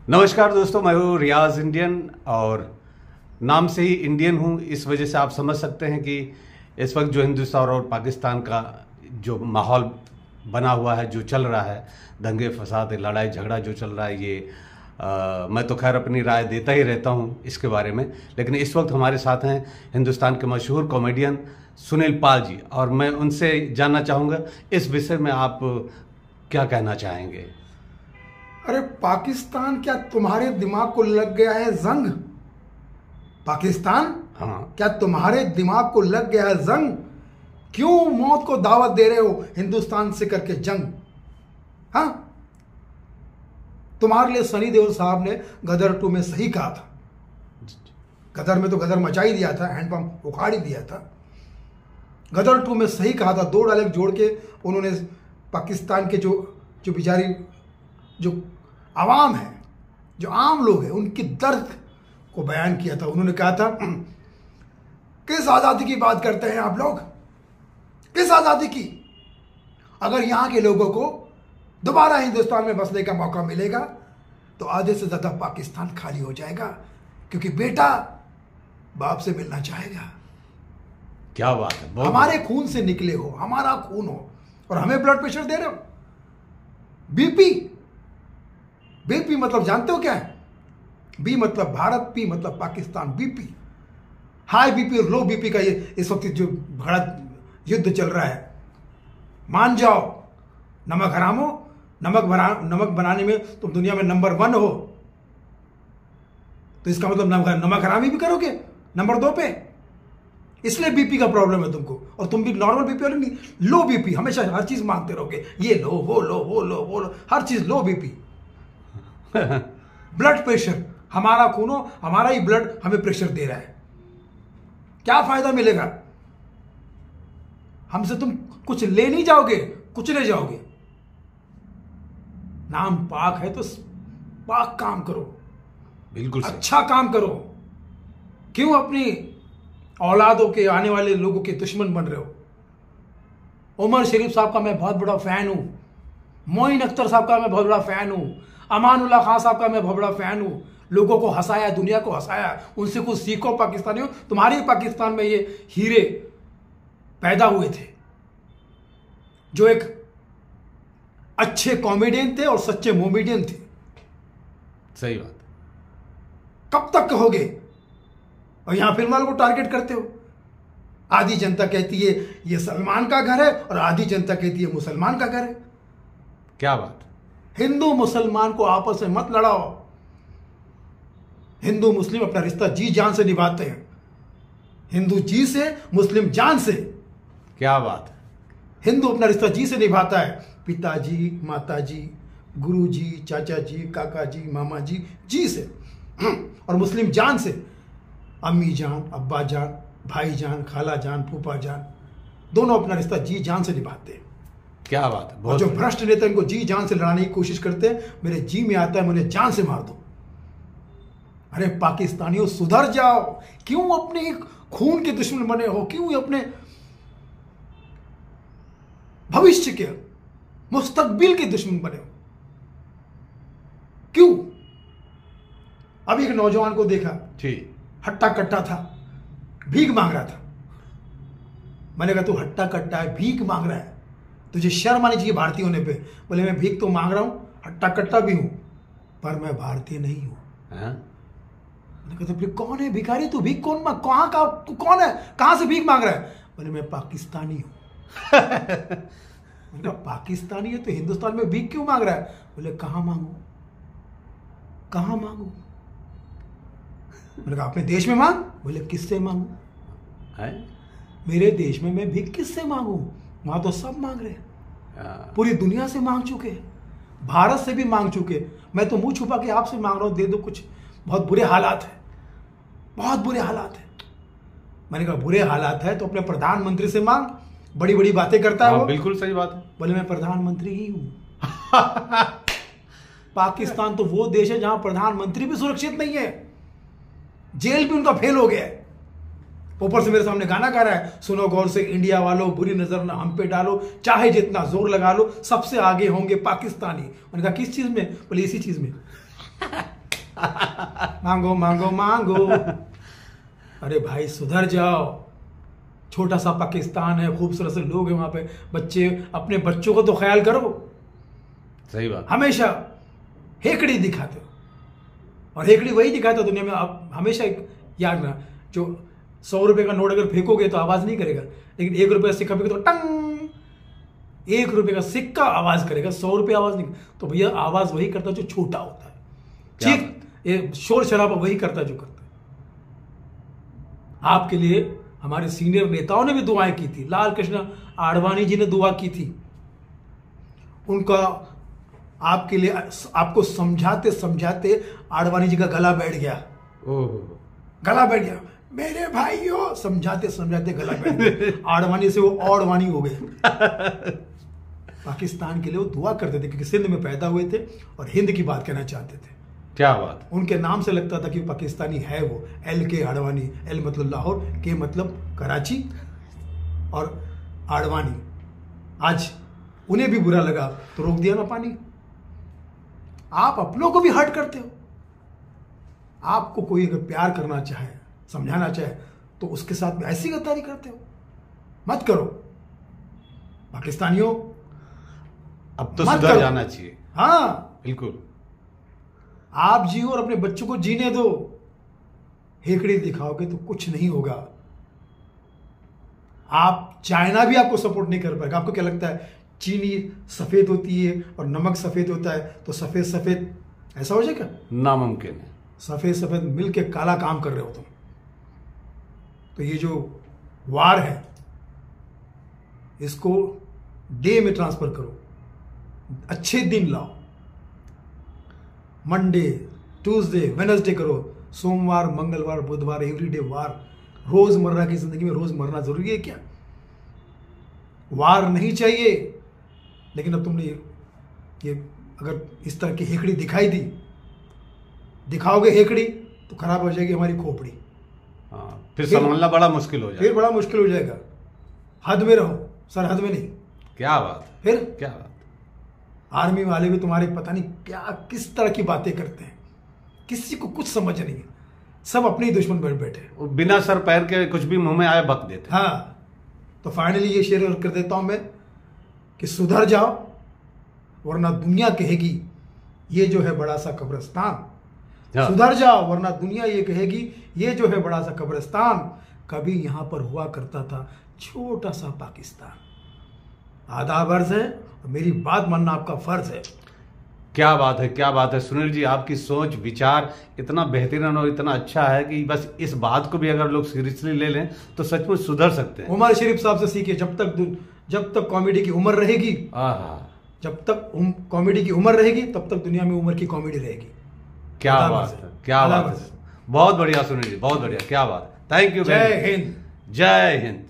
नमस्कार दोस्तों, मैं हूँ रियाज इंडियन और नाम से ही इंडियन हूँ। इस वजह से आप समझ सकते हैं कि इस वक्त जो हिंदुस्तान और पाकिस्तान का जो माहौल बना हुआ है, जो चल रहा है, दंगे फसाद, लड़ाई झगड़ा जो चल रहा है, ये मैं तो खैर अपनी राय देता ही रहता हूँ इसके बारे में। लेकिन इस वक्त हमारे साथ हैं हिंदुस्तान के मशहूर कॉमेडियन सुनील पाल जी, और मैं उनसे जानना चाहूँगा इस विषय में आप क्या कहना चाहेंगे। अरे पाकिस्तान, क्या तुम्हारे दिमाग को लग गया है जंग? पाकिस्तान, हाँ, क्या तुम्हारे दिमाग को लग गया है जंग? क्यों मौत को दावत दे रहे हो हिंदुस्तान से करके जंग? हाँ, तुम्हारे लिए सनी देओल साहब ने गदर 2 में सही कहा था। गदर में तो गदर मचा ही दिया था, हैंडपंप उखाड़ ही दिया था। गदर 2 में सही कहा था। 2 डायलॉग जोड़ के उन्होंने पाकिस्तान के जो बेचारी जो आवाम है, जो आम लोग हैं, उनकी दर्द को बयान किया था। उन्होंने कहा था, किस आज़ादी की बात करते हैं आप लोग? किस आज़ादी की? अगर यहाँ के लोगों को दोबारा हिंदुस्तान में बसने का मौका मिलेगा तो आधे से ज़्यादा पाकिस्तान खाली हो जाएगा, क्योंकि बेटा बाप से मिलना चाहेगा। क्या बात है, हमारे खून से निकले हो, हमारा खून हो, और हमें ब्लड प्रेशर दे रहे हो। बीपी मतलब जानते हो क्या है? बी मतलब भारत, पी मतलब पाकिस्तान। बीपी, हाई बीपी और लो बीपी का ये इस वक्त जो बड़ा युद्ध चल रहा है। मान जाओ, नमक हराम हो, नमक बनाने में तुम दुनिया में नंबर 1 हो, तो इसका मतलब नमक हरामी भी करोगे नंबर 2 पे। इसलिए बीपी का प्रॉब्लम है तुमको, और तुम भी नॉर्मल बीपी वाले नहीं, लो बीपी। हमेशा हर चीज मांगते रहोगे, ये लो, वो लो, वो लो, वो लो, हर चीज लो बीपी। ब्लड प्रेशर, हमारा खून हो, हमारा ही ब्लड हमें प्रेशर दे रहा है। क्या फायदा मिलेगा? हमसे तुम कुछ ले नहीं जाओगे, कुछ ले जाओगे। नाम पाक है तो पाक काम करो, बिल्कुल अच्छा काम करो। क्यों अपनी औलादों के, आने वाले लोगों के दुश्मन बन रहे हो? उमर शरीफ साहब का मैं बहुत बड़ा फैन हूं, मोइन अख्तर साहब का मैं बहुत बड़ा फैन हूं, अमानुल्लाह खान साहब का मैं बहुत बड़ा फैन हूं। लोगों को हंसाया, दुनिया को हंसाया, उनसे कुछ सीखो पाकिस्तानियों। तुम्हारे पाकिस्तान में ये हीरे पैदा हुए थे, जो एक अच्छे कॉमेडियन थे और सच्चे मोमेडियन थे। सही बात। कब तक कहोगे? और यहां फिल्म वालों को टारगेट करते हो। आधी जनता कहती है ये सलमान का घर है, और आधी जनता कहती है मुसलमान का घर है। क्या बात। हिंदू मुसलमान को आपस में मत लड़ाओ। हिंदू मुस्लिम अपना रिश्ता जी जान से निभाते हैं। हिंदू जी से, मुस्लिम जान से। क्या बात। हिंदू अपना रिश्ता जी से निभाता है, पिताजी, माताजी, गुरुजी, चाचा जी, काका जी, मामा जी, जी से। और मुस्लिम जान से, अम्मी जान, अब्बा जान, भाई जान, खाला जान, फूफा जान, दोनों अपना रिश्ता जी जान से निभाते हैं। क्या बात है। और जो भ्रष्ट नेता इनको जी जान से लड़ाने की कोशिश करते हैं, मेरे जी में आता है मुझे जान से मार दो। अरे पाकिस्तानियों, सुधर जाओ। क्यों अपने खून के दुश्मन बने हो? क्यों अपने भविष्य के, मुस्तकबिल के दुश्मन बने हो? क्यों? अभी एक नौजवान को देखा, हट्टा कट्टा था, भीख मांग रहा था। मैंने कहा तू हट्टा कट्टा है, भीख मांग रहा है, तुझे शर्म आनी चाहिए भारतीय होने पे। बोले मैं भीख तो मांग रहा हूं, हट्टा कट्टा भी हूं, पर मैं भारतीय नहीं हूं। मैंने कहा तो फिर कौन है भिखारी? तू भीख कौन मांग, कहां का, तू कौन है, कहां से भीख मांग रहा है? बोले मैं पाकिस्तानी हूं। मैंने कहा पाकिस्तानी है तो हिंदुस्तान में भीख क्यों मांग रहा है? बोले कहां मांगू, कहां मांगू? मैंने कहा अपने देश में मांग। बोले किससे मांगू? मेरे देश में मैं भीख किससे मांगू? वहां तो सब मांग रहे हैं, पूरी दुनिया से मांग चुके, भारत से भी मांग चुके। मैं तो मुंह छुपा के आपसे मांग रहा हूं, दे दो कुछ। बहुत बुरे हालात है, बहुत बुरे हालात है। मैंने कहा बुरे हालात है तो अपने प्रधानमंत्री से मांग, बड़ी बड़ी बातें करता है वो। बिल्कुल सही बात है। बोले मैं प्रधानमंत्री ही हूं। पाकिस्तान तो वो देश है जहां प्रधानमंत्री भी सुरक्षित नहीं है, जेल भी उनका फेल हो गया है। ऊपर से मेरे सामने गाना गा रहा है, सुनो गौर से इंडिया वालों, बुरी नजर ना हम पे डालो, चाहे जितना जोर लगा लो, सबसे आगे होंगे पाकिस्तानी। मैंने कहा किस चीज में? बोले इसी चीज में। मांगो मांगो मांगो। अरे भाई सुधर जाओ, छोटा सा पाकिस्तान है, खूबसूरत से लोग हैं वहां पे, बच्चे, अपने बच्चों को तो ख्याल करो। सही बात। हमेशा हेकड़ी दिखाते हो, और हेकड़ी वही दिखाते हो दुनिया में। आप हमेशा याद रखना, जो 100 रुपए का नोट अगर फेंकोगे तो आवाज नहीं करेगा, लेकिन 1 रुपये का सिक्का फेंको तो टंग, 1 रुपये का सिक्का आवाज करेगा, 100 रुपये आवाज नहीं। तो भैया आवाज वही करता है जो छोटा होता है, ठीक, ये शोर शराबा वही करता है जो करता है। आपके लिए हमारे सीनियर नेताओं ने भी दुआएं की थी, लाल कृष्ण आडवाणी जी ने दुआ की थी, उनका आपके लिए, आपको समझाते समझाते आडवाणी जी का गला बैठ गया। गला बैठ गया, मेरे भाइयों, समझाते समझाते गला बैठ गया। आडवाणी से वो औडवाणी हो गए। पाकिस्तान के लिए वो दुआ करते थे, क्योंकि सिंध में पैदा हुए थे और हिंद की बात कहना चाहते थे। क्या बात। उनके नाम से लगता था कि पाकिस्तानी है वो। LK आडवाणी, L मतलब लाहौर, K मतलब कराची, और आडवाणी। आज उन्हें भी बुरा लगा तो रोक दिया ना पानी। आप अपनों को भी हर्ट करते हो। आपको कोई अगर प्यार करना चाहे, समझाना चाहे, तो उसके साथ में ऐसी गद्दारी करते हो, मत करो। पाकिस्तानियों अब तो सुधर जाना चाहिए। हाँ बिल्कुल। आप जियो और अपने बच्चों को जीने दो। हेकड़ी दिखाओगे तो कुछ नहीं होगा। आप, चाइना भी आपको सपोर्ट नहीं कर पाएगा। आपको क्या लगता है चीनी सफेद होती है और नमक सफेद होता है, तो सफेद सफेद ऐसा हो जाएगा? नामुमकिन है। सफेद सफेद मिलके काला काम कर रहे हो तुम। तो ये जो वार है, इसको डे में ट्रांसफर करो, अच्छे दिन लाओ। मंडे, ट्यूसडे, वेडनेसडे करो, सोमवार, मंगलवार, बुधवार, एवरीडे वार। रोजमर्रा की जिंदगी में रोज मरना जरूरी है क्या? वार नहीं चाहिए। लेकिन अब तुमने ये अगर इस तरह की हेकड़ी दिखाई दी, दिखाओगे हेकड़ी तो खराब हो जाएगी हमारी खोपड़ी। हाँ, फिर संभालना बड़ा मुश्किल हो जाएगा। फिर बड़ा मुश्किल हो जाएगा। हद में रहो, सरहद में नहीं। क्या बात। फिर क्या बात। आर्मी वाले भी तुम्हारे पता नहीं क्या किस तरह की बातें करते हैं, किसी को कुछ समझ नहीं है, सब अपने ही दुश्मन बन बैठे। वो बिना सर पैर के कुछ भी मुंह में आए बक देते। हाँ, तो फाइनली ये शेयर कर देता हूं मैं कि सुधर जाओ, वरना दुनिया कहेगी ये जो है बड़ा सा कब्रिस्तान। हाँ। सुधर जाओ, वरना दुनिया ये कहेगी ये जो है बड़ा सा कब्रिस्तान, कभी यहां पर हुआ करता था छोटा सा पाकिस्तान। आदाब अर्ज है, और मेरी बात मानना आपका फर्ज है। क्या बात है, क्या बात है सुनील जी। आपकी सोच विचार इतना बेहतरीन और इतना अच्छा है कि बस इस बात को भी अगर लोग सीरियसली ले लें तो सचमुच सुधर सकते हैं। उमर शरीफ साहब से सीखिए, जब तक कॉमेडी की उम्र रहेगी, जब तक कॉमेडी की उम्र रहेगी, तब तक दुनिया में उम्र की कॉमेडी रहेगी। क्या बात है, क्या बात है। बहुत बढ़िया सुनील जी, बहुत बढ़िया, क्या बात। Thank you. जय हिंद। जय हिंद।